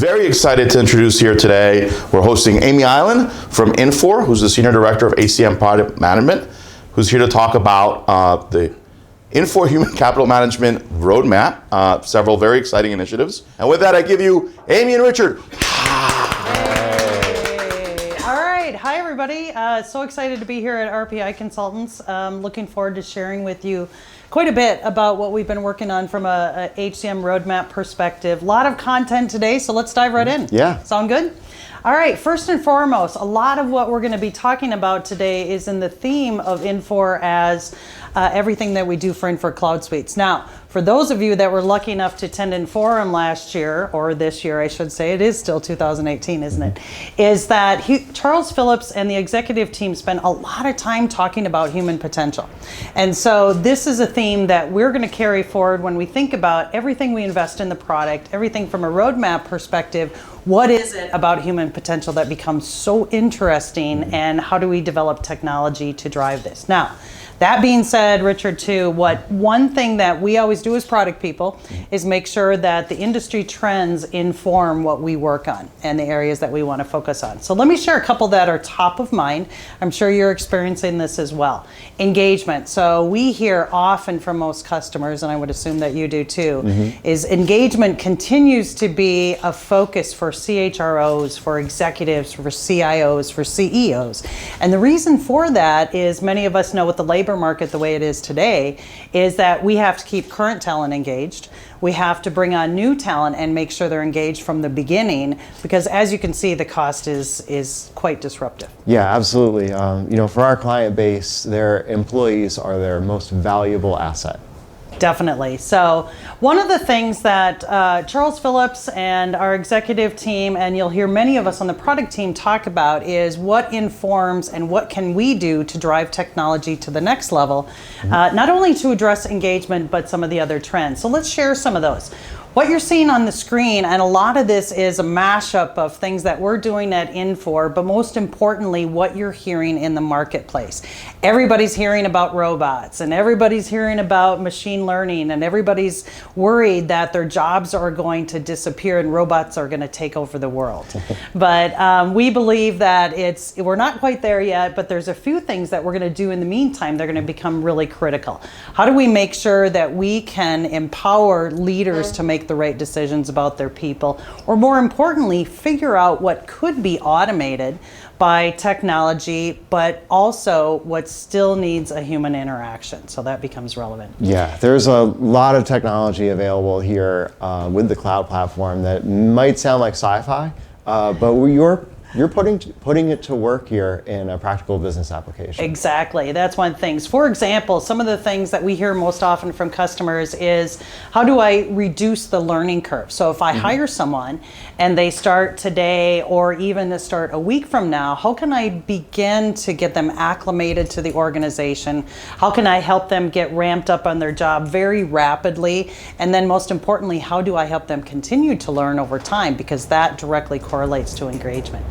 very excited to introduce here today. We're hosting Amy Ihlen from Infor, who's the Senior Director of HCM Product Management, who's here to talk about the Infor Human Capital Management Roadmap, several very exciting initiatives. And with that, I give you Amy and Richard. Hi, everybody. So excited to be here at RPI Consultants. Looking forward to sharing with you quite a bit about what we've been working on from a HCM roadmap perspective. A lot of content today, so let's dive right in. Yeah. Sound good? All right, first and foremost, a lot of what we're going to be talking about today is in the theme of Infor as everything that we do for Infor CloudSuite. Now, for those of you that were lucky enough to attend Inforum last year, or this year I should say, it is still 2018, isn't it? Is that Charles Phillips and the executive team spent a lot of time talking about human potential. And so this is a theme that we're going to carry forward when we think about everything we invest in the product, everything from a roadmap perspective. What is it about human potential that becomes so interesting, and how do we develop technology to drive this? Now, that being said, Richard, too, one thing that we always do as product people is make sure that the industry trends inform what we work on and the areas that we want to focus on. So let me share a couple that are top of mind. I'm sure you're experiencing this as well. Engagement. So we hear often from most customers, and I would assume that you do too, is engagement continues to be a focus for CHROs, for executives, for CIOs, for CEOs. And the reason for that is many of us know what the labor market the way it is today is that we have to keep current talent engaged. We have to bring on new talent and make sure they're engaged from the beginning, because as you can see, the cost is quite disruptive. Yeah, absolutely. For our client base, their employees are their most valuable asset. Definitely. So one of the things that Charles Phillips and our executive team, and you'll hear many of us on the product team talk about, is what informs and what can we do to drive technology to the next level, not only to address engagement, but some of the other trends. So let's share some of those. What you're seeing on the screen, and a lot of this is a mashup of things that we're doing at Infor, but most importantly, what you're hearing in the marketplace. Everybody's hearing about robots, and everybody's hearing about machine learning, and everybody's worried that their jobs are going to disappear and robots are going to take over the world. But we believe that we're not quite there yet, but there's a few things that we're going to do in the meantime. They're going to become really critical. How do we make sure that we can empower leaders to make the right decisions about their people, or more importantly, figure out what could be automated by technology, but also what still needs a human interaction? So that becomes relevant. Yeah, there's a lot of technology available here with the cloud platform that might sound like sci-fi, but you're putting it to work here in a practical business application. Exactly. That's one thing. For example, some of the things that we hear most often from customers is, how do I reduce the learning curve? So if I hire someone and they start today or even to start a week from now, how can I begin to get them acclimated to the organization? How can I help them get ramped up on their job very rapidly? And then most importantly, how do I help them continue to learn over time? Because that directly correlates to engagement.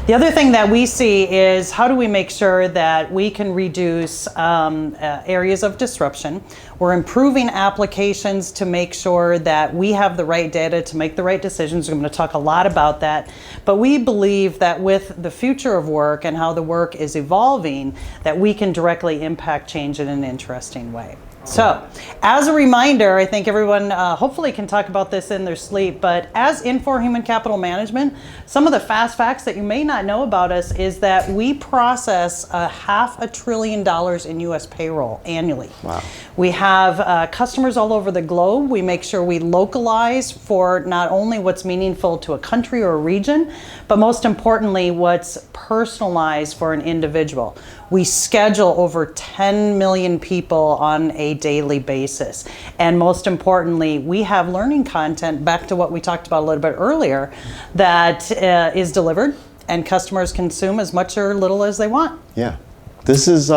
The other thing that we see is, how do we make sure that we can reduce areas of disruption? We're improving applications to make sure that we have the right data to make the right decisions. We're going to talk a lot about that. But we believe that with the future of work and how the work is evolving, that we can directly impact change in an interesting way. So, as a reminder, I think everyone hopefully can talk about this in their sleep, but as Infor Human Capital Management, some of the fast facts that you may not know about us is that we process $500 billion in U.S. payroll annually. Wow. We have customers all over the globe. We make sure we localize for not only what's meaningful to a country or a region, but most importantly, what's personalized for an individual. We schedule over 10 million people on a daily basis. And most importantly, we have learning content, back to what we talked about a little bit earlier, that is delivered and customers consume as much or little as they want. Yeah. This is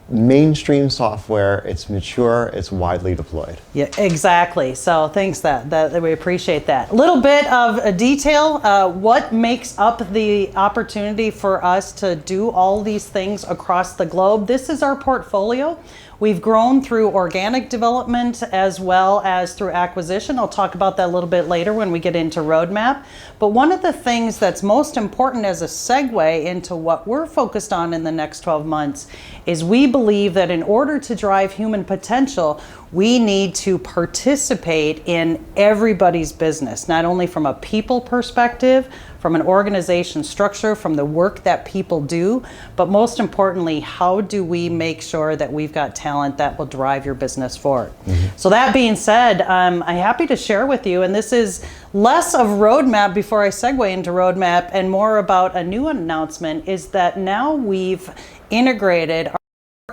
mainstream software. It's mature. It's widely deployed. Yeah, exactly. So thanks that we appreciate that. A little bit of a detail. What makes up the opportunity for us to do all these things across the globe? This is our portfolio. We've grown through organic development as well as through acquisition. I'll talk about that a little bit later when we get into roadmap. But one of the things that's most important as a segue into what we're focused on in the next 12 months is we believe that in order to drive human potential, we need to participate in everybody's business, not only from a people perspective, from an organization structure, from the work that people do, but most importantly, how do we make sure that we've got talent that will drive your business forward? So that being said, I'm happy to share with you, and this is less of roadmap before I segue into roadmap and more about a new announcement, is that now we've integrated our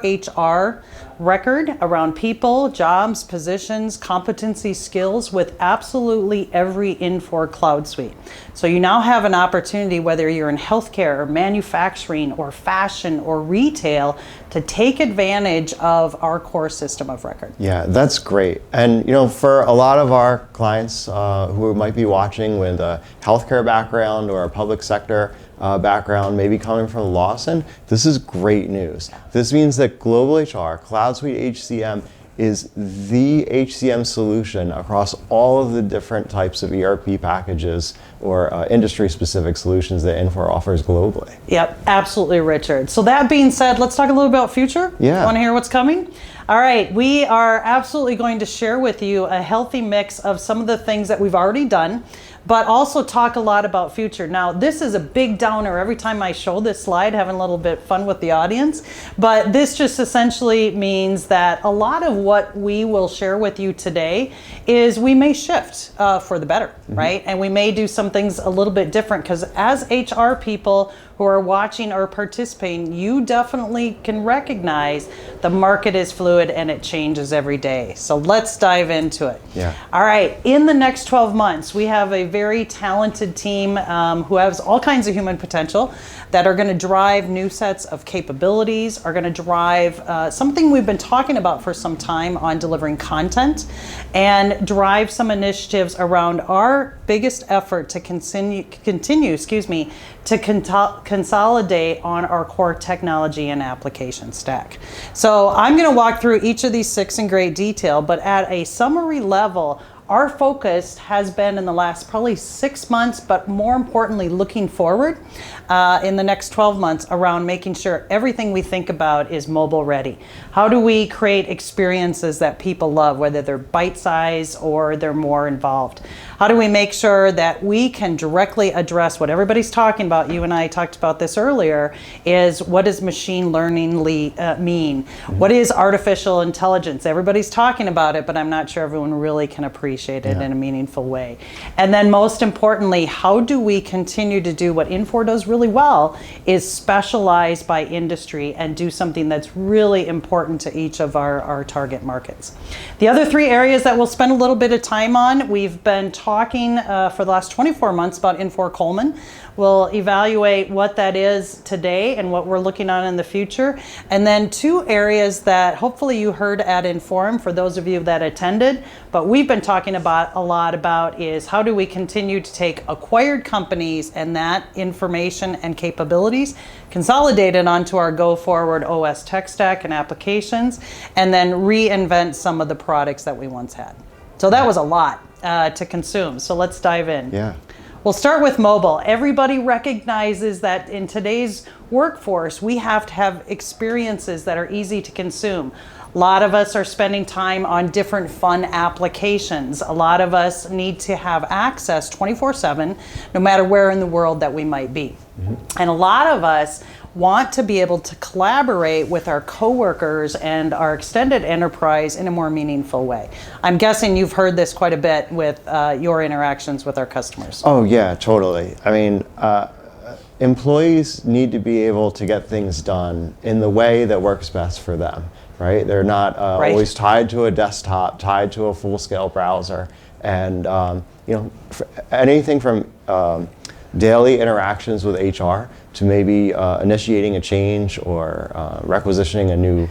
HR record around people, jobs, positions, competency, skills with absolutely every Infor CloudSuite. So you now have an opportunity, whether you're in healthcare or manufacturing or fashion or retail, to take advantage of our core system of record. Yeah, that's great. And for a lot of our clients who might be watching with a healthcare background or a public sector background, maybe coming from Lawson, this is great news. This means that Global HR, CloudSuite HCM, is the HCM solution across all of the different types of ERP packages or industry-specific solutions that Infor offers globally. Yep, absolutely, Richard. So that being said, let's talk a little about future. Yeah. Want to hear what's coming? All right, we are absolutely going to share with you a healthy mix of some of the things that we've already done, but also talk a lot about future. Now, this is a big downer every time I show this slide, having a little bit fun with the audience, but this just essentially means that a lot of what we will share with you today is we may shift for the better, right? And we may do some things a little bit different, because as HR people who are watching or participating, you definitely can recognize the market is fluid and it changes every day. So let's dive into it. Yeah. All right, in the next 12 months, we have a very talented team who has all kinds of human potential that are going to drive new sets of capabilities, are going to drive something we've been talking about for some time on delivering content, and drive some initiatives around our biggest effort to continue to consolidate on our core technology and application stack. So I'm going to walk through each of these 6 in great detail, but at a summary level, our focus has been in the last probably 6 months, but more importantly, looking forward in the next 12 months around making sure everything we think about is mobile ready. How do we create experiences that people love, whether they're bite-sized or they're more involved? How do we make sure that we can directly address what everybody's talking about? You and I talked about this earlier, is what does machine learning mean? What is artificial intelligence? Everybody's talking about it, but I'm not sure everyone really can appreciate it in a meaningful way. And then most importantly, how do we continue to do what Infor does really well, is specialize by industry and do something that's really important to each of our target markets. The other 3 areas that we'll spend a little bit of time on, we've been talking for the last 24 months about Infor Coleman. We'll evaluate what that is today and what we're looking on in the future. And then 2 areas that hopefully you heard at Inform for those of you that attended, but we've been talking about a lot about is how do we continue to take acquired companies and that information and capabilities, consolidate it onto our go-forward OS tech stack and applications, and then reinvent some of the products that we once had. So that was a lot to consume. So let's dive in. Yeah. We'll start with mobile. Everybody recognizes that in today's workforce, we have to have experiences that are easy to consume. A lot of us are spending time on different fun applications. A lot of us need to have access 24/7, no matter where in the world that we might be. And a lot of us want to be able to collaborate with our coworkers and our extended enterprise in a more meaningful way. I'm guessing you've heard this quite a bit with your interactions with our customers. Oh yeah, totally. I mean, employees need to be able to get things done in the way that works best for them, right? They're not always tied to a desktop, tied to a full-scale browser, and anything from daily interactions with HR to maybe initiating a change or requisitioning a new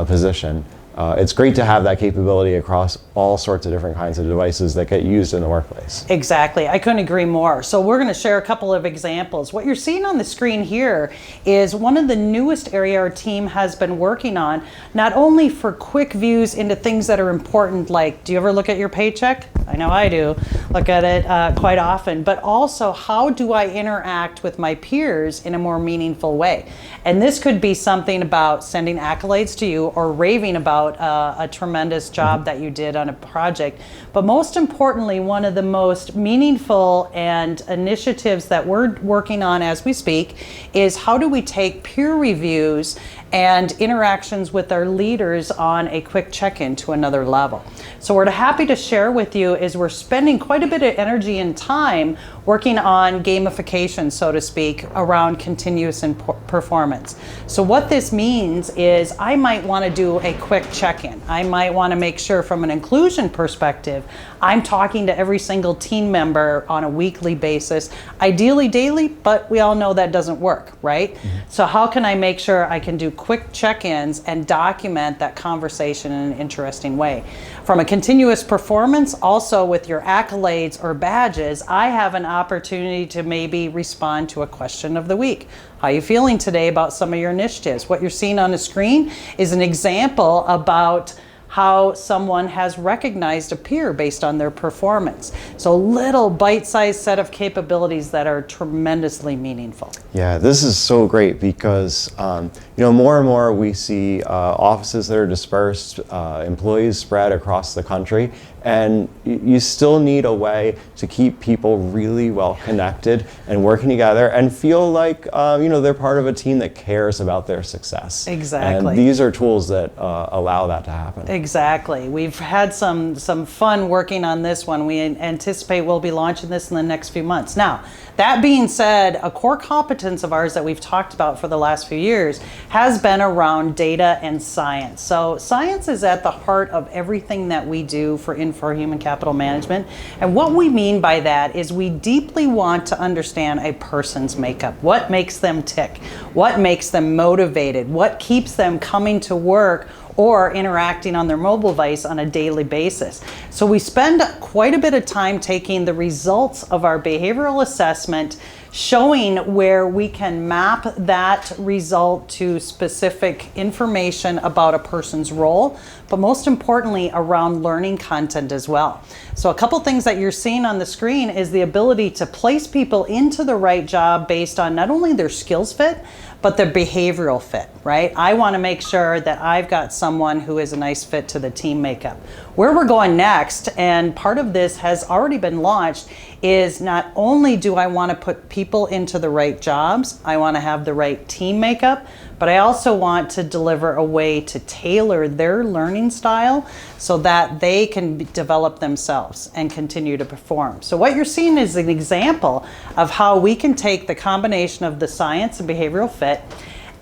position. It's great to have that capability across all sorts of different kinds of devices that get used in the workplace. Exactly. I couldn't agree more. So we're going to share a couple of examples. What you're seeing on the screen here is one of the newest area our team has been working on, not only for quick views into things that are important, like, do you ever look at your paycheck? I know I do. Look at it quite often. But also, how do I interact with my peers in a more meaningful way? And this could be something about sending accolades to you or raving about a tremendous job that you did on a project. But most importantly, one of the most meaningful and initiatives that we're working on as we speak is how do we take peer reviews and interactions with our leaders on a quick check-in to another level. So we're happy to share with you is we're spending quite a bit of energy and time working on gamification, so to speak, around continuous performance. So what this means is I might want to do a quick check-in. I might want to make sure from an inclusion perspective, I'm talking to every single team member on a weekly basis, ideally daily, but we all know that doesn't work, right? So how can I make sure I can do quick check-ins and document that conversation in an interesting way? From a continuous performance, also with your accolades or badges, I have an opportunity to maybe respond to a question of the week. How are you feeling today about some of your initiatives? What you're seeing on the screen is an example about how someone has recognized a peer based on their performance. So little bite-sized set of capabilities that are tremendously meaningful. Yeah, this is so great because more and more we see offices that are dispersed, employees spread across the country, and you still need a way to keep people really well connected and working together and feel like they're part of a team that cares about their success. Exactly. And these are tools that allow that to happen. Exactly. We've had some fun working on this one. We anticipate we'll be launching this in the next few months. Now, that being said, a core competence of ours that we've talked about for the last few years has been around data and science. So science is at the heart of everything that we do for Infor Human Capital Management. And what we mean by that is we deeply want to understand a person's makeup. What makes them tick? What makes them motivated? What keeps them coming to work or interacting on their mobile device on a daily basis? So we spend quite a bit of time taking the results of our behavioral assessment, showing where we can map that result to specific information about a person's role, but most importantly around learning content as well. So a couple things that you're seeing on the screen is the ability to place people into the right job based on not only their skills fit, but their behavioral fit, right? I want to make sure that I've got someone who is a nice fit to the team makeup. Where we're going next, and part of this has already been launched, is not only do I want to put people into the right jobs, I want to have the right team makeup, but I also want to deliver a way to tailor their learning style so that they can develop themselves and continue to perform. So what you're seeing is an example of how we can take the combination of the science and behavioral fit,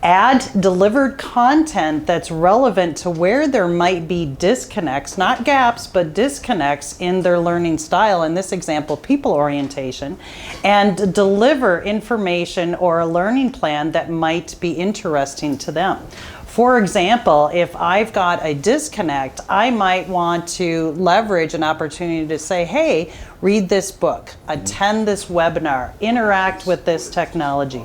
add delivered content that's relevant to where there might be disconnects, not gaps, but disconnects in their learning style, in this example, people orientation, and deliver information or a learning plan that might be interesting to them. For example, if I've got a disconnect, I might want to leverage an opportunity to say, hey, read this book, attend this webinar, interact with this technology.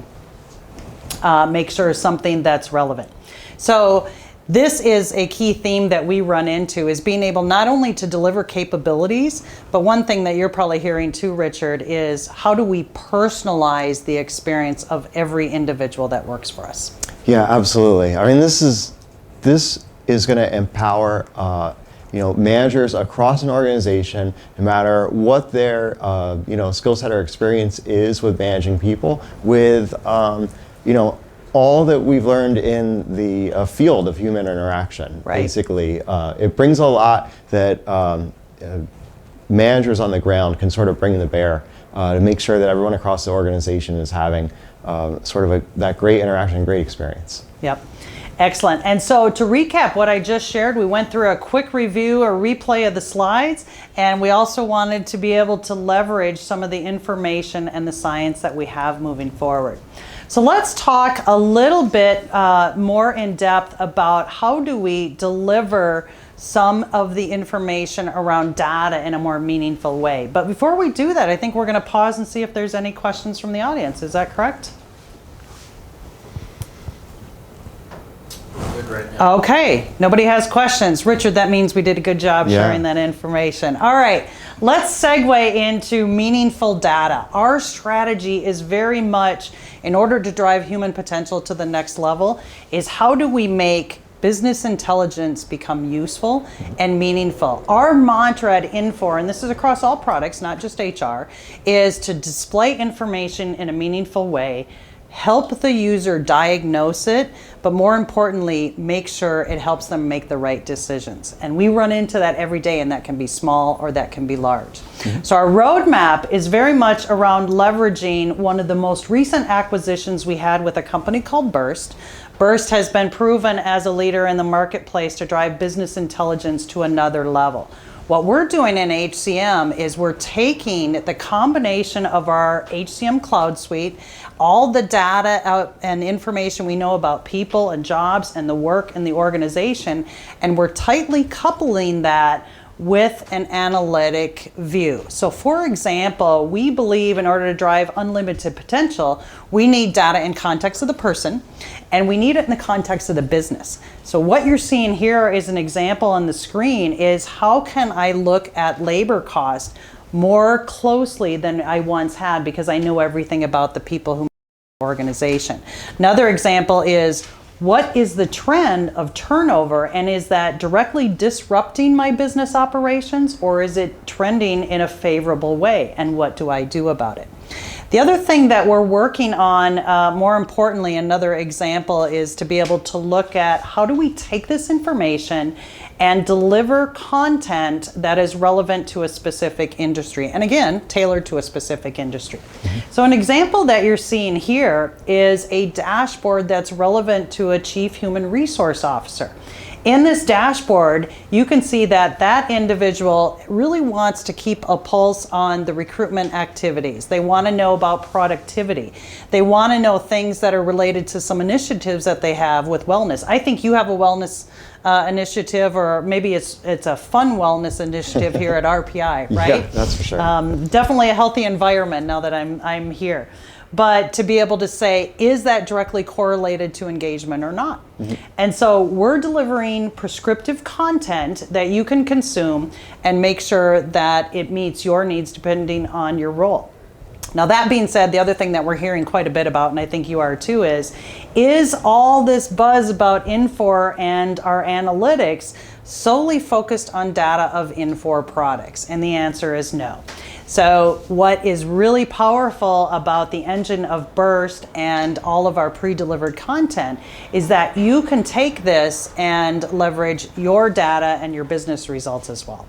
Make sure it's something that's relevant. So this is a key theme that we run into, is being able not only to deliver capabilities, but one thing that you're probably hearing too, Richard, is how do we personalize the experience of every individual that works for us? Yeah, absolutely. I mean, this is going to empower managers across an organization, no matter what their skill set or experience is with managing people, with all that we've learned in the field of human interaction. Right. Basically, it brings a lot that managers on the ground can sort of bring to bear to make sure that everyone across the organization is having that great interaction and great experience. Yep. Excellent. And so to recap what I just shared, we went through a quick review or replay of the slides, and we also wanted to be able to leverage some of the information and the science that we have moving forward. So let's talk a little bit more in depth about how do we deliver some of the information around data in a more meaningful way. But before we do that, I think we're going to pause and see if there's any questions from the audience. Is that correct? Good right now. Okay, nobody has questions. Richard, that means we did a good job sharing that information. All right, let's segue into meaningful data. Our strategy is very much, in order to drive human potential to the next level, is how do we make business intelligence become useful and meaningful. Our mantra at Infor, and this is across all products, not just HR, is to display information in a meaningful way, help the user diagnose it, but more importantly, make sure it helps them make the right decisions. And we run into that every day, and that can be small or that can be large. So our roadmap is very much around leveraging one of the most recent acquisitions we had with a company called Burst. Burst has been proven as a leader in the marketplace to drive business intelligence to another level. What we're doing in HCM is we're taking the combination of our HCM CloudSuite, all the data and information we know about people and jobs and the work in the organization, and we're tightly coupling that with an analytic view. So for example, we believe in order to drive unlimited potential, we need data in context of the person, and we need it in the context of the business. So what you're seeing here is an example on the screen is how can I look at labor cost more closely than I once had because I know everything about the people who make the organization. Another example is what is the trend of turnover, and is that directly disrupting my business operations, or is it trending in a favorable way, and what do I do about it? The other thing that we're working on, more importantly, another example is to be able to look at how do we take this information and deliver content that is relevant to a specific industry, and again, tailored to a specific industry. So an example that you're seeing here is a dashboard that's relevant to a chief human resource officer. In this dashboard, you can see that that individual really wants to keep a pulse on the recruitment activities. They want to know about productivity. They want to know things that are related to some initiatives that they have with wellness. I think you have a wellness initiative, or maybe it's a fun wellness initiative here at RPI, right? Yeah, that's for sure. Definitely a healthy environment now that I'm here. But to be able to say, is that directly correlated to engagement or not? And so we're delivering prescriptive content that you can consume and make sure that it meets your needs depending on your role. Now that being said, the other thing that we're hearing quite a bit about, and I think you are too, is all this buzz about Infor and our analytics solely focused on data of Infor products? And the answer is no. So what is really powerful about the engine of Burst and all of our pre-delivered content is that you can take this and leverage your data and your business results as well.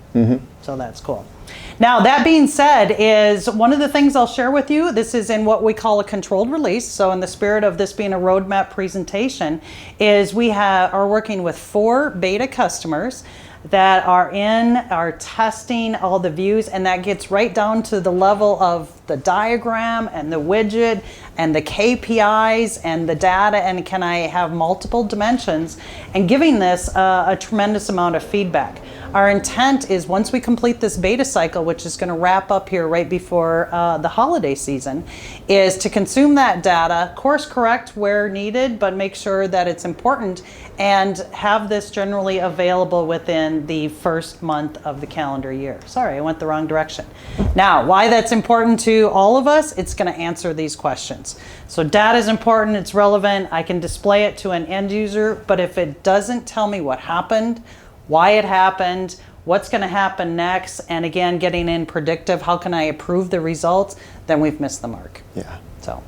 So that's cool. Now, that being said, is one of the things I'll share with you, this is in what we call a controlled release. So in the spirit of this being a roadmap presentation, is we are working with 4 beta customers that are testing all the views, and that gets right down to the level of the diagram and the widget and the KPIs and the data, and can I have multiple dimensions, and giving this a tremendous amount of feedback. Our intent is once we complete this beta cycle, which is going to wrap up here right before the holiday season, is to consume that data, course correct where needed, but make sure that it's important, and have this generally available within the first month of the calendar year. Sorry, I went the wrong direction. Now, why that's important to all of us, it's going to answer these questions. So data is important, it's relevant, I can display it to an end user, but if it doesn't tell me what happened, why it happened, what's going to happen next, and again, getting in predictive, how can I improve the results, then we've missed the mark. Yeah. So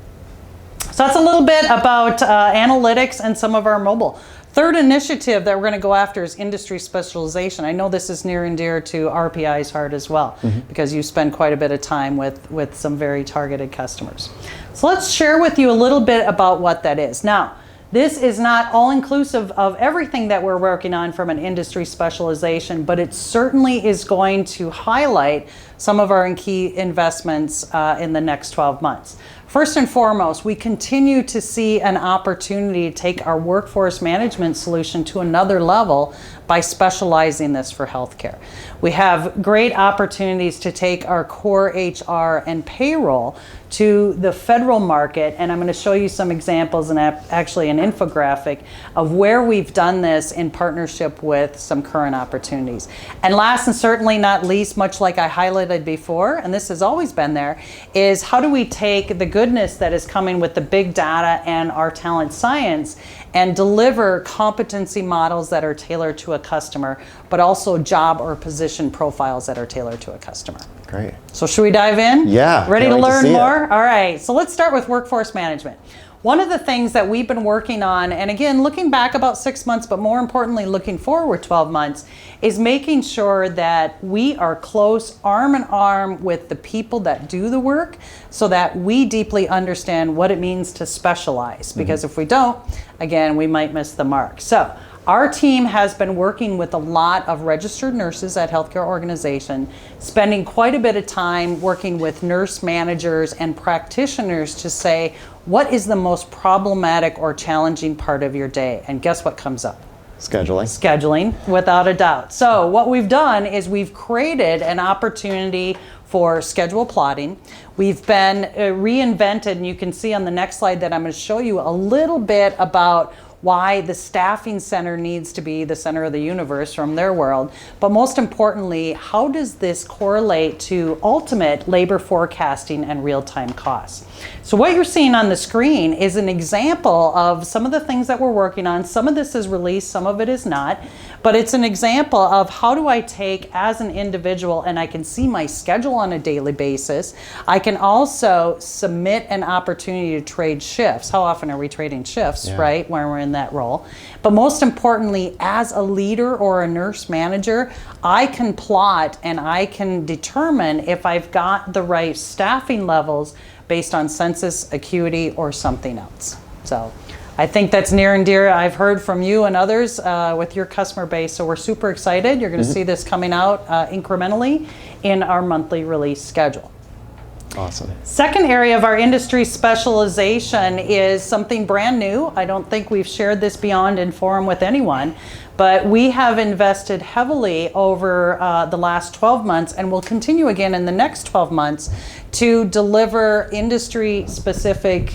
that's a little bit about analytics and some of our mobile. Third initiative that we're going to go after is industry specialization. I know this is near and dear to RPI's heart as well, because you spend quite a bit of time with some very targeted customers. So let's share with you a little bit about what that is. Now, this is not all-inclusive of everything that we're working on from an industry specialization, but it certainly is going to highlight some of our key investments in the next 12 months. First and foremost, we continue to see an opportunity to take our workforce management solution to another level by specializing this for healthcare. We have great opportunities to take our core HR and payroll to the federal market, and I'm going to show you some examples and actually an infographic of where we've done this in partnership with some current opportunities. And last and certainly not least, much like I highlighted before, and this has always been there, is how do we take the goodness that is coming with the big data and our talent science and deliver competency models that are tailored to a customer, but also job or position profiles that are tailored to a customer. Great. So should we dive in? Yeah. Ready to can't wait learn see it. more? All right, so let's start with workforce management. One of the things that we've been working on, and again, looking back about 6 months, but more importantly, looking forward 12 months, is making sure that we are close, arm in arm with the people that do the work so that we deeply understand what it means to specialize. Because if we don't, again, we might miss the mark. So our team has been working with a lot of registered nurses at healthcare organizations, spending quite a bit of time working with nurse managers and practitioners to say, what is the most problematic or challenging part of your day? And guess what comes up? Scheduling, without a doubt. So what we've done is we've created an opportunity for schedule plotting. We've been reinvented, and you can see on the next slide that I'm going to show you a little bit about why the staffing center needs to be the center of the universe from their world. But most importantly, how does this correlate to ultimate labor forecasting and real-time costs? So what you're seeing on the screen is an example of some of the things that we're working on. Some of this is released, some of it is not. But it's an example of how do I take as an individual and I can see my schedule on a daily basis. I can also submit an opportunity to trade shifts. How often are we trading shifts, right, when we're in that role? But most importantly, as a leader or a nurse manager, I can plot and I can determine if I've got the right staffing levels based on census, acuity, or something else. So I think that's near and dear. I've heard from you and others with your customer base, so we're super excited. You're going to see this coming out incrementally in our monthly release schedule. Awesome. Second area of our industry specialization is something brand new. I don't think we've shared this beyond Inform with anyone, but we have invested heavily over the last 12 months and will continue again in the next 12 months to deliver industry-specific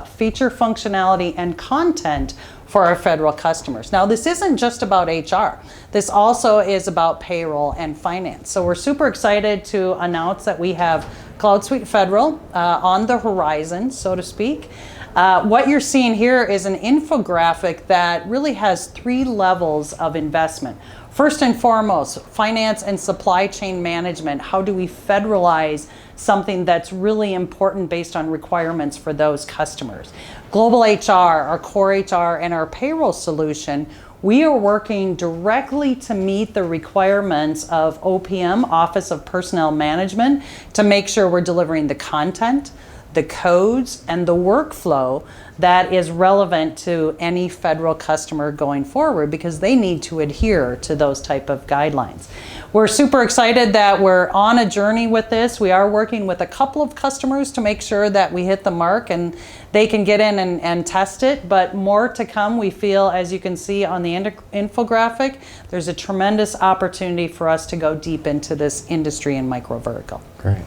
feature functionality and content for our federal customers. Now, this isn't just about HR. This also is about payroll and finance. So we're super excited to announce that we have CloudSuite Federal on the horizon, so to speak. What you're seeing here is an infographic that really has 3 levels of investment. First and foremost, finance and supply chain management. How do we federalize something that's really important based on requirements for those customers? Global HR, our core HR, and our payroll solution, we are working directly to meet the requirements of OPM, Office of Personnel Management, to make sure we're delivering the content, the codes, and the workflow that is relevant to any federal customer going forward, because they need to adhere to those type of guidelines. We're super excited that we're on a journey with this. We are working with a couple of customers to make sure that we hit the mark and they can get in and test it, but more to come. We feel, as you can see on the infographic, there's a tremendous opportunity for us to go deep into this industry and micro vertical. Great.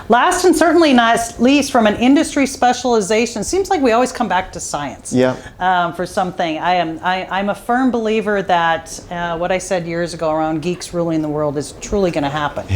Last and certainly not least, from an industry specialization, seems like we always come back to science for something. I'm a firm believer that what I said years ago around geeks ruling the world is truly going to happen.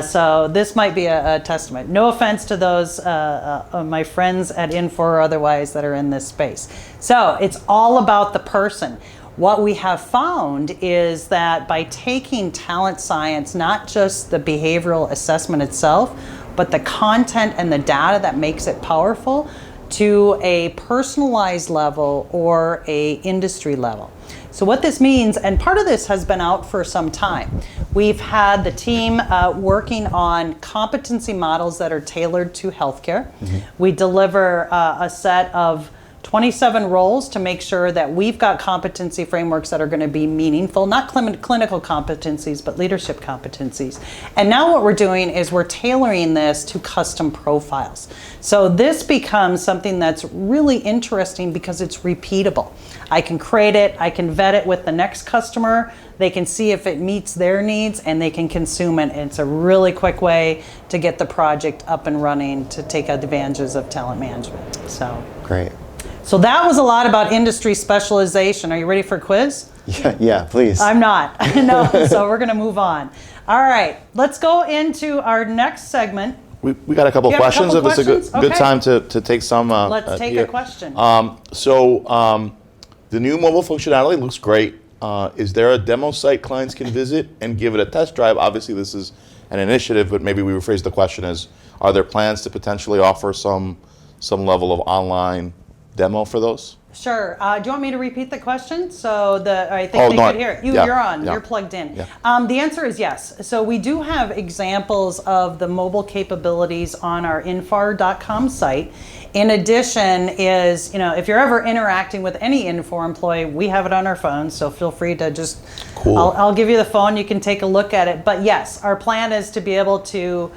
So this might be a testament. No offense to those my friends at Infor or otherwise that are in this space. So it's all about the person. What we have found is that by taking talent science, not just the behavioral assessment itself, but the content and the data that makes it powerful, to a personalized level or a industry level. So what this means, and part of this has been out for some time, we've had the team working on competency models that are tailored to healthcare. We deliver a set of 27 roles to make sure that we've got competency frameworks that are going to be meaningful, not clinical competencies, but leadership competencies. And now what we're doing is we're tailoring this to custom profiles. So this becomes something that's really interesting because it's repeatable. I can create it, I can vet it with the next customer, they can see if it meets their needs, and they can consume it. It's a really quick way to get the project up and running to take advantages of talent management. So Great. So that was a lot about industry specialization. Are you ready for a quiz? Yeah, please. I'm not. No, so we're going to move on. All right, let's go into our next segment. We got a couple You have a questions. couple If it's a good questions? time to take some. Let's take here. a question. The new mobile functionality looks great. Is there a demo site clients can visit and give it a test drive? Obviously, this is an initiative, but maybe we rephrase the question as: are there plans to potentially offer some level of online demo for those? Sure. Do you want me to repeat the question? So I think they could hear it. You're on. You're plugged in. Yeah. The answer is yes. So we do have examples of the mobile capabilities on our infor.com site. In addition is, if you're ever interacting with any Infor employee, we have it on our phones, so feel free to just, Cool. I'll give you the phone, you can take a look at it. But yes, our plan is to be able to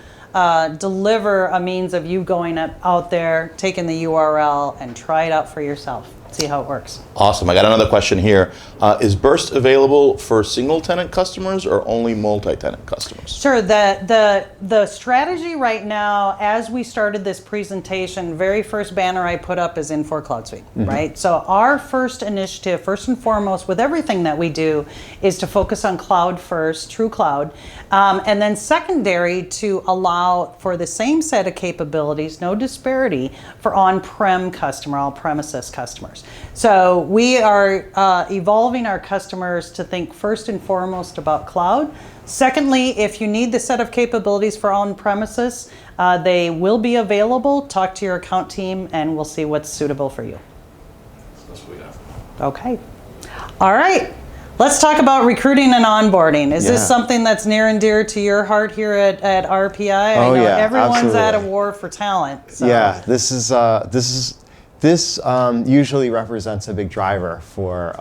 deliver a means of you going out there, taking the URL, and try it out for yourself. See how it works. Awesome. I got another question here. Is Burst available for single-tenant customers or only multi-tenant customers? Sure. The strategy right now, as we started this presentation, very first banner I put up is Infor CloudSuite, right? So our first initiative, first and foremost, with everything that we do, is to focus on cloud first, true cloud, and then secondary to allow for the same set of capabilities, no disparity, for on-prem customer, all-premises customers. So we are evolving our customers to think first and foremost about cloud. Secondly, if you need the set of capabilities for on-premises, they will be available. Talk to your account team and we'll see what's suitable for you. That's what we have. Okay. All right. Let's talk about recruiting and onboarding. Is this something that's near and dear to your heart here at RPI? I know everyone's at a war for talent. So. Yeah, this usually represents a big driver for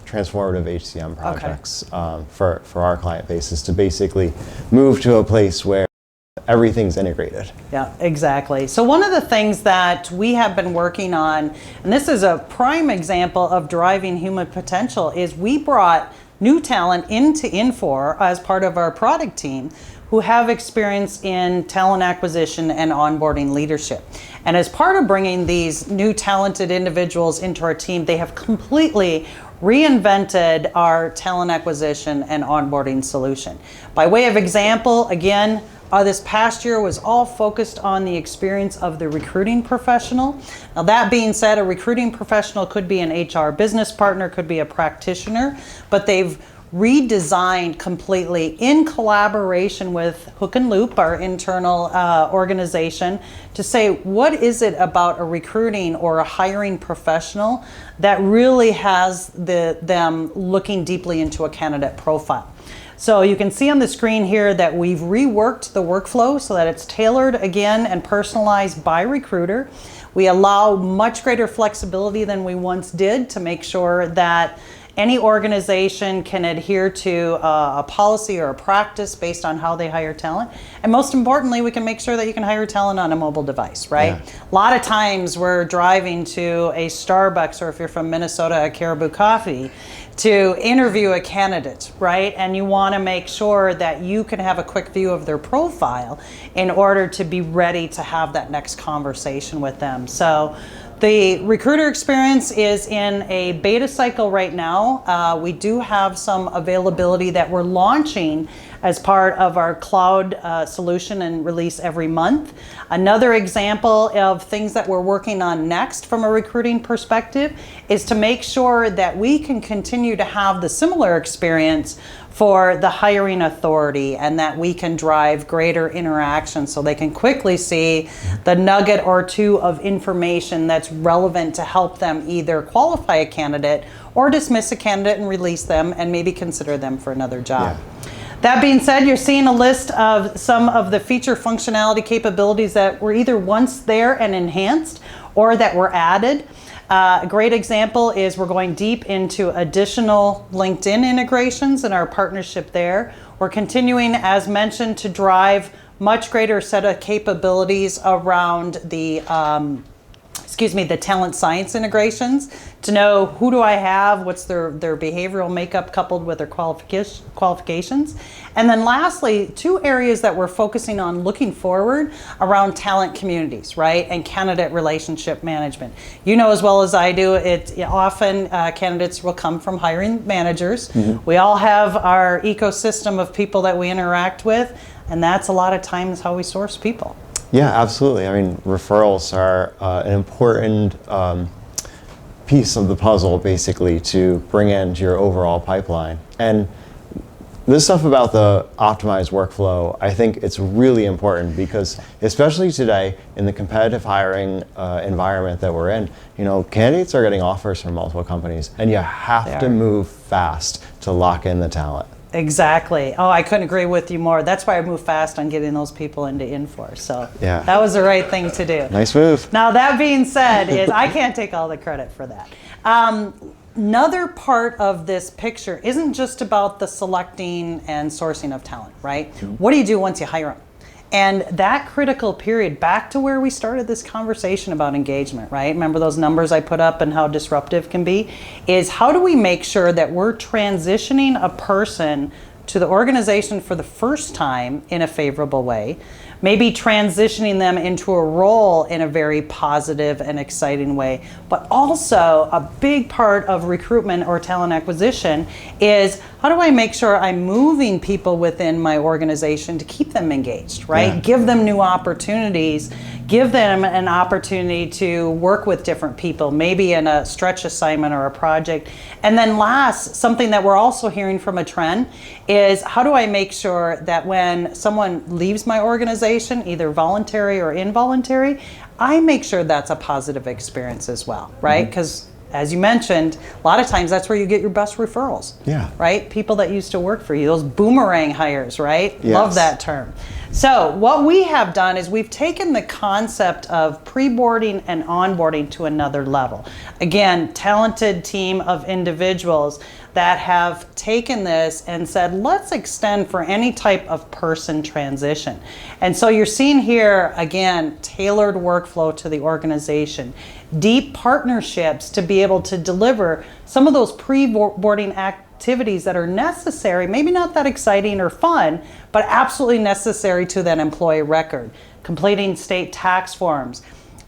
transformative HCM projects for our client bases to basically move to a place where everything's integrated. Yeah, exactly. So one of the things that we have been working on, and this is a prime example of driving human potential, is we brought new talent into Infor as part of our product team who have experience in talent acquisition and onboarding leadership. And as part of bringing these new talented individuals into our team, they have completely reinvented our talent acquisition and onboarding solution. By way of example, again, this past year was all focused on the experience of the recruiting professional. Now that being said, a recruiting professional could be an HR business partner, could be a practitioner, but they've redesigned completely in collaboration with Hook and Loop, our internal organization, to say what is it about a recruiting or a hiring professional that really has them looking deeply into a candidate profile. So you can see on the screen here that we've reworked the workflow so that it's tailored again and personalized by recruiter. We allow much greater flexibility than we once did to make sure that any organization can adhere to a policy or a practice based on how they hire talent. And most importantly, we can make sure that you can hire talent on a mobile device, right? Yeah. A lot of times we're driving to a Starbucks, or if you're from Minnesota, a Caribou Coffee, to interview a candidate, right? And you want to make sure that you can have a quick view of their profile in order to be ready to have that next conversation with them. So the recruiter experience is in a beta cycle right now. We do have some availability that we're launching as part of our cloud solution and release every month. Another example of things that we're working on next from a recruiting perspective is to make sure that we can continue to have the similar experience for the hiring authority, and that we can drive greater interaction so they can quickly see the nugget or two of information that's relevant to help them either qualify a candidate or dismiss a candidate and release them and maybe consider them for another job. Yeah. That being said, you're seeing a list of some of the feature functionality capabilities that were either once there and enhanced or that were added. A great example is we're going deep into additional LinkedIn integrations and our partnership there. We're continuing, as mentioned, to drive much greater set of capabilities around the the talent science integrations to know who do I have, what's their behavioral makeup coupled with their qualifications. And then lastly, two areas that we're focusing on looking forward around talent communities, right? And candidate relationship management. You know as well as I do, often candidates will come from hiring managers. Mm-hmm. We all have our ecosystem of people that we interact with, and that's a lot of times how we source people. Yeah, absolutely. I mean, referrals are an important piece of the puzzle, basically, to bring into your overall pipeline. And this stuff about the optimized workflow, I think it's really important because, especially today in the competitive hiring environment that we're in, candidates are getting offers from multiple companies, and you have to move fast to lock in the talent. Exactly. Oh, I couldn't agree with you more. That's why I moved fast on getting those people into Infor. So yeah, that was the right thing to do. Nice move. Now, that being said, I can't take all the credit for that. Another part of this picture isn't just about the selecting and sourcing of talent, right? Mm-hmm. What do you do once you hire them? And that critical period, back to where we started this conversation about engagement, right? Remember those numbers I put up and how disruptive can be? Is how do we make sure that we're transitioning a person to the organization for the first time in a favorable way, maybe transitioning them into a role in a very positive and exciting way. But also a big part of recruitment or talent acquisition is how do I make sure I'm moving people within my organization to keep them engaged, right? Yeah. Give them new opportunities, give them an opportunity to work with different people, maybe in a stretch assignment or a project. And then last, something that we're also hearing from a trend is how do I make sure that when someone leaves my organization, either voluntary or involuntary, I make sure that's a positive experience as well, right? Because as you mentioned, a lot of times that's where you get your best referrals, right? People that used to work for you, those boomerang hires, right? Yes. Love that term. So what we have done is we've taken the concept of pre-boarding and onboarding to another level. Again, talented team of individuals that have taken this and said, let's extend for any type of person transition. And so you're seeing here, again, tailored workflow to the organization, deep partnerships to be able to deliver some of those pre-boarding activities that are necessary, maybe not that exciting or fun, but absolutely necessary to that employee record. Completing state tax forms.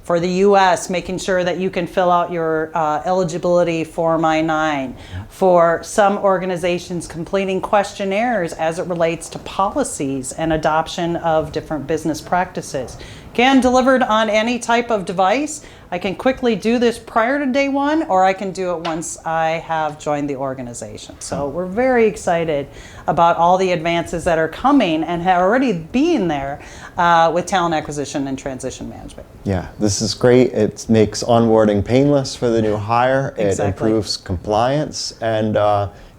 For the U.S., making sure that you can fill out your eligibility Form I-9. For some organizations, completing questionnaires as it relates to policies and adoption of different business practices. Again, delivered on any type of device. I can quickly do this prior to day one, or I can do it once I have joined the organization. So we're very excited about all the advances that are coming and have already been there with talent acquisition and transition management. Yeah, this is great. It makes onboarding painless for the new hire. Exactly. It improves compliance and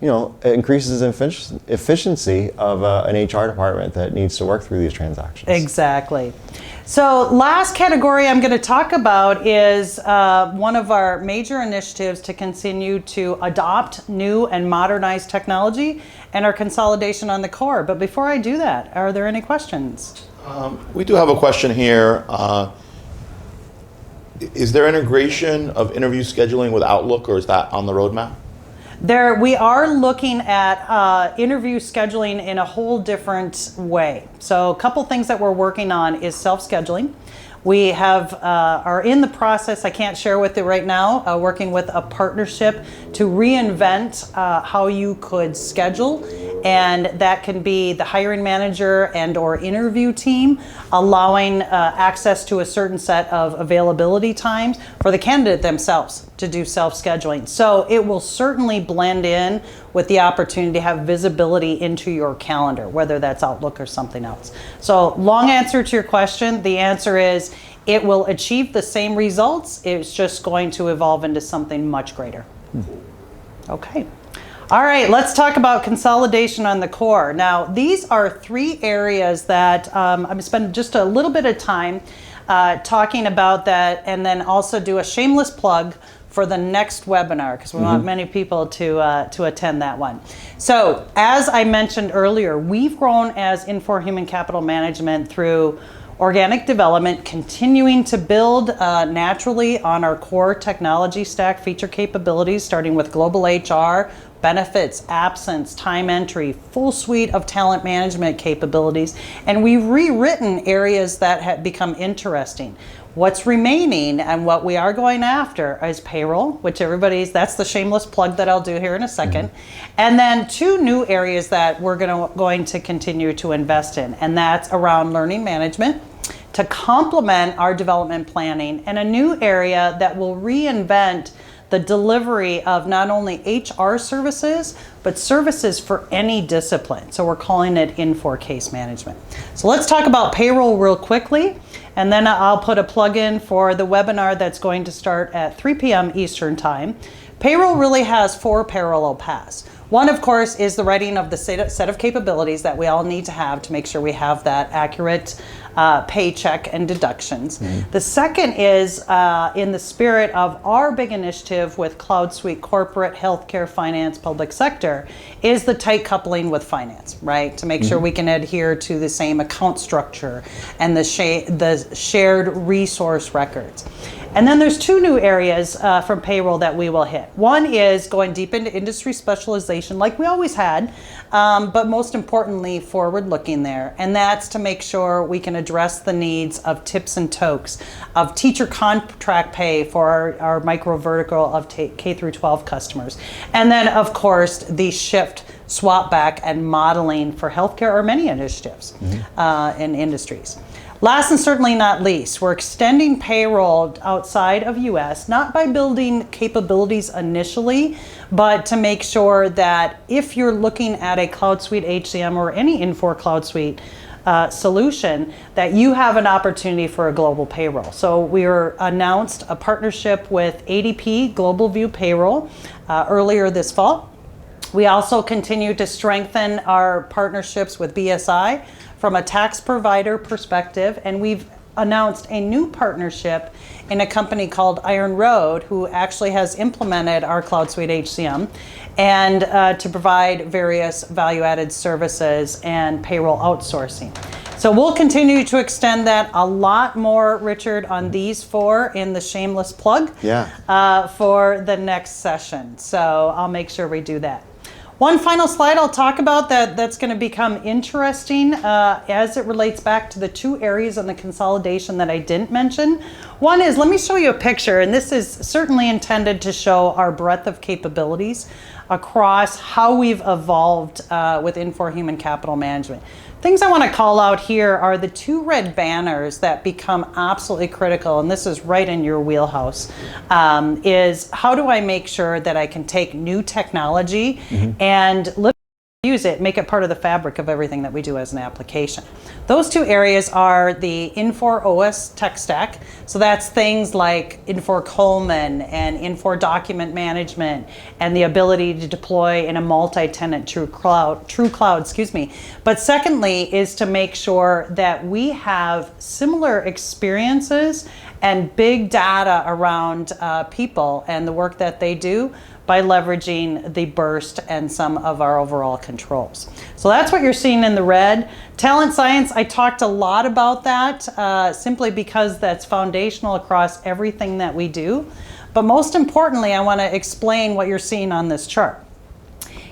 it increases efficiency of an HR department that needs to work through these transactions. Exactly. So last category I'm going to talk about is one of our major initiatives to continue to adopt new and modernized technology and our consolidation on the core. But before I do that, are there any questions? We do have a question here. Is there integration of interview scheduling with Outlook, or is that on the roadmap? We are looking at interview scheduling in a whole different way. So a couple things that we're working on is self-scheduling. We are in the process, I can't share with you right now, working with a partnership to reinvent how you could schedule. And that can be the hiring manager and or interview team allowing access to a certain set of availability times for the candidate themselves to do self-scheduling. So it will certainly blend in with the opportunity to have visibility into your calendar, whether that's Outlook or something else. So long answer to your question, the answer is it will achieve the same results. It's just going to evolve into something much greater. Okay. All right, let's talk about consolidation on the core. Now, these are three areas that I'm going to spend just a little bit of time talking about that, and then also do a shameless plug for the next webinar, because we want many people to attend that one. So, as I mentioned earlier, we've grown as Infor Human Capital Management through organic development, continuing to build naturally on our core technology stack feature capabilities, starting with global HR, benefits, absence, time entry, full suite of talent management capabilities, and we've rewritten areas that have become interesting. What's remaining and what we are going after is payroll, which that's the shameless plug that I'll do here in a second. And then 2 new areas that we're going to continue to invest in, and that's around learning management to complement our development planning, and a new area that will reinvent the delivery of not only HR services, but services for any discipline. So we're calling it Infor Case Management. So let's talk about payroll real quickly, and then I'll put a plug in for the webinar that's going to start at 3 p.m. Eastern Time. Payroll really has 4 parallel paths. One, of course, is the writing of the set of capabilities that we all need to have to make sure we have that accurate paycheck and deductions. The second is in the spirit of our big initiative with CloudSuite Corporate, Healthcare, Finance, Public Sector, is the tight coupling with finance, right? To make sure we can adhere to the same account structure and the shared resource records. And then there's 2 new areas from payroll that we will hit. One is going deep into industry specialization like we always had, but most importantly, forward-looking there. And that's to make sure we can address the needs of tips and tokes, of teacher contract pay for our micro vertical of K through 12 customers. And then, of course, the shift, swap back, and modeling for healthcare or many initiatives in industries. Last and certainly not least, we're extending payroll outside of US, not by building capabilities initially, but to make sure that if you're looking at a CloudSuite HCM or any Infor CloudSuite solution, that you have an opportunity for a global payroll. So we announced a partnership with ADP Global View Payroll earlier this fall. We also continue to strengthen our partnerships with BSI from a tax provider perspective, and we've announced a new partnership in a company called Iron Road, who actually has implemented our CloudSuite HCM, and to provide various value-added services and payroll outsourcing. So we'll continue to extend that a lot more, Richard, on these 4 in the shameless plug for the next session. So I'll make sure we do that. One final slide I'll talk about that's going to become interesting as it relates back to the 2 areas on the consolidation that I didn't mention. One is, let me show you a picture, and this is certainly intended to show our breadth of capabilities across how we've evolved with Infor Human Capital Management. Things I want to call out here are the 2 red banners that become absolutely critical, and this is right in your wheelhouse, is how do I make sure that I can take new technology and use it, make it part of the fabric of everything that we do as an application. Those 2 areas are the Infor OS tech stack. So that's things like Infor Coleman and Infor Document Management, and the ability to deploy in a multi-tenant true cloud, But secondly is to make sure that we have similar experiences and big data around people and the work that they do by leveraging the burst and some of our overall controls. So that's what you're seeing in the red. Talent science, I talked a lot about that simply because that's foundational across everything that we do. But most importantly, I want to explain what you're seeing on this chart.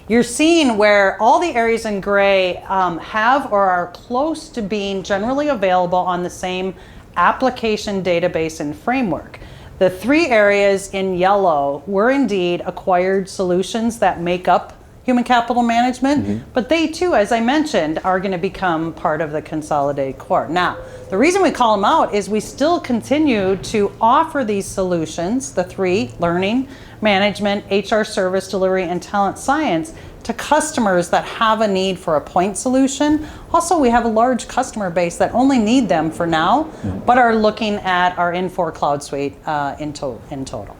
You're seeing where all the areas in gray have or are close to being generally available on the same application, database, and framework. The 3 areas in yellow were indeed acquired solutions that make up human capital management, but they too, as I mentioned, are going to become part of the consolidated core. Now, the reason we call them out is we still continue to offer these solutions, the 3, learning, management, HR service delivery, and talent science, to customers that have a need for a point solution. Also, we have a large customer base that only need them for now, but are looking at our Infor CloudSuite in total.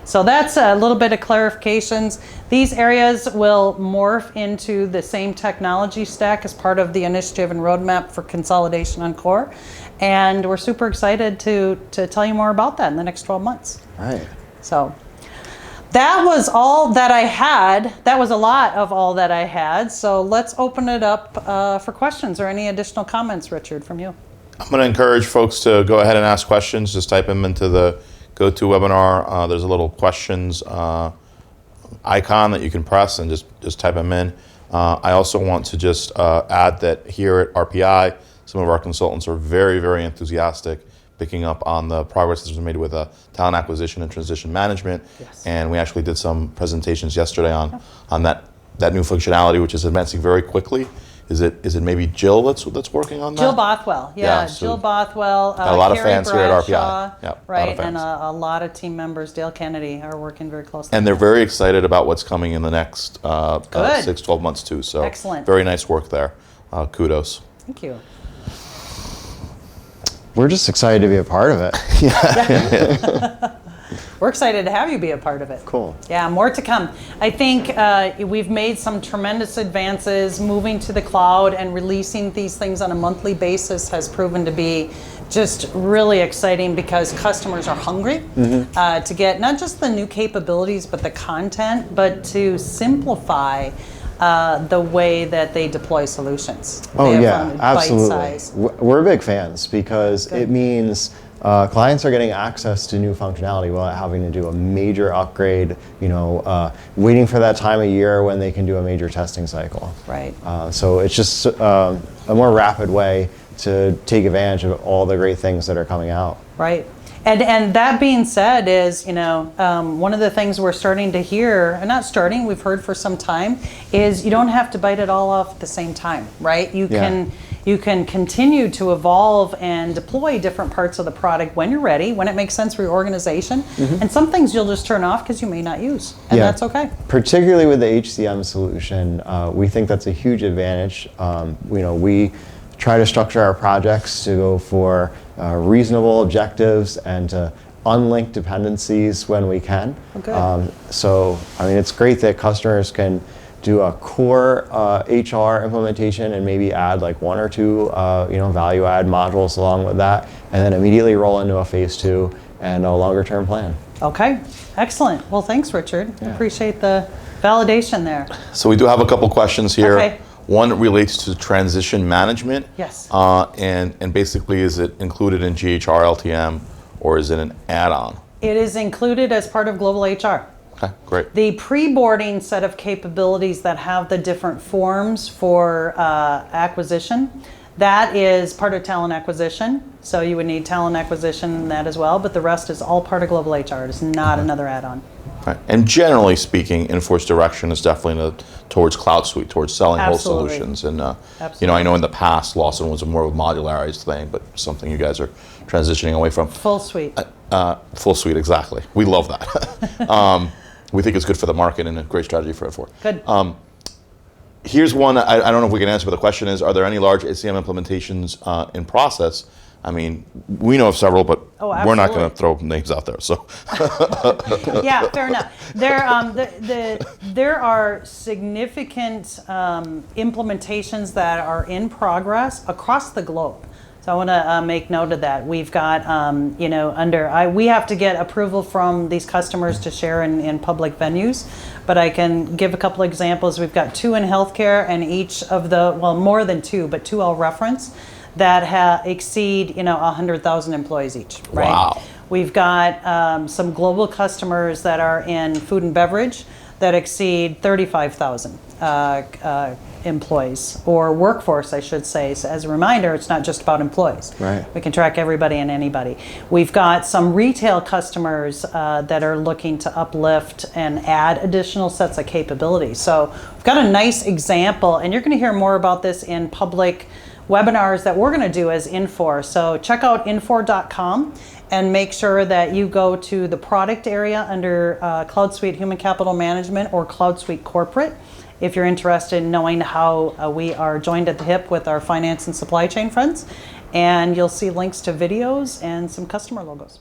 So that's a little bit of clarifications. These areas will morph into the same technology stack as part of the initiative and roadmap for consolidation on core. And we're super excited to tell you more about that in the next 12 months. Right. So that was all that I had. That was a lot of all that I had. So let's open it up for questions or any additional comments, Richard, from you. I'm going to encourage folks to go ahead and ask questions. Just type them into the GoToWebinar. There's a little questions icon that you can press and just type them in. I also want to just add that here at RPI, some of our consultants are very, very enthusiastic picking up on the progress that's been made with talent acquisition and transition management. Yes. And we actually did some presentations yesterday on that new functionality, which is advancing very quickly. Is it maybe Jill that's working on that? Jill Bothwell, Yeah, so Jill Bothwell. got a lot of Carrie fans here at RPI. Bradshaw, Yep, a lot of right, fans. and a lot of team members. Dale Kennedy are working very closely. And they're very excited about what's coming in the next Good. 6-12 months too. So Excellent. very nice work there. Kudos. Thank you. We're just excited to be a part of it. We're excited to have you be a part of it. Cool. Yeah, more to come. I think we've made some tremendous advances. Moving to the cloud and releasing these things on a monthly basis has proven to be just really exciting because customers are hungry to get not just the new capabilities, but the content, but to simplify the way that they deploy solutions. Oh They have yeah, run absolutely. bite-size. We're big fans because Good. it means clients are getting access to new functionality without having to do a major upgrade, waiting for that time of year when they can do a major testing cycle. Right. So it's just a more rapid way to take advantage of all the great things that are coming out. Right. And that being said is, one of the things we're starting to hear, and not starting, we've heard for some time, is you don't have to bite it all off at the same time, right? You can continue to evolve and deploy different parts of the product when you're ready, when it makes sense for your organization. And some things you'll just turn off because you may not use, and that's okay. Particularly with the HCM solution, we think that's a huge advantage. We try to structure our projects to go for reasonable objectives and to unlink dependencies when we can. Okay. It's great that customers can do a core HR implementation and maybe add like one or two value add modules along with that, and then immediately roll into a phase 2 and a longer term plan. Okay, excellent. Well, thanks, Richard. I appreciate the validation there. So we do have a couple questions here. Okay. One relates to transition management. Yes. And basically, is it included in GHR LTM or is it an add-on? It is included as part of Global HR. Okay, great. The pre-boarding set of capabilities that have the different forms for acquisition, that is part of talent acquisition. So you would need talent acquisition in that as well, but the rest is all part of Global HR. It is not another add-on. Right. And generally speaking, Infor's direction is definitely towards CloudSuite, towards selling Absolutely. whole solutions. And Absolutely. I know in the past, Lawson was a more of a modularized thing, but something you guys are transitioning away from. Full suite. Full suite, exactly. We love that. We think it's good for the market and a great strategy for Infor. Good. Here's one, I don't know if we can answer, but the question is, are there any large HCM implementations in process? I mean, we know of several, but we're not going to throw names out there. So, yeah, fair enough. There are significant implementations that are in progress across the globe. So I want to make note of that. We've got, we have to get approval from these customers to share in public venues, but I can give a couple examples. We've got 2 in healthcare, and each of more than 2, but 2 I'll reference, that exceed 100,000 employees each. Right? Wow. We've got some global customers that are in food and beverage that exceed 35,000 employees, or workforce, I should say. So as a reminder, it's not just about employees. Right. We can track everybody and anybody. We've got some retail customers that are looking to uplift and add additional sets of capabilities. So we've got a nice example, and you're going to hear more about this in public webinars that we're going to do as Infor. So check out infor.com and make sure that you go to the product area under CloudSuite Human Capital Management or CloudSuite Corporate if you're interested in knowing how we are joined at the hip with our finance and supply chain friends. And you'll see links to videos and some customer logos.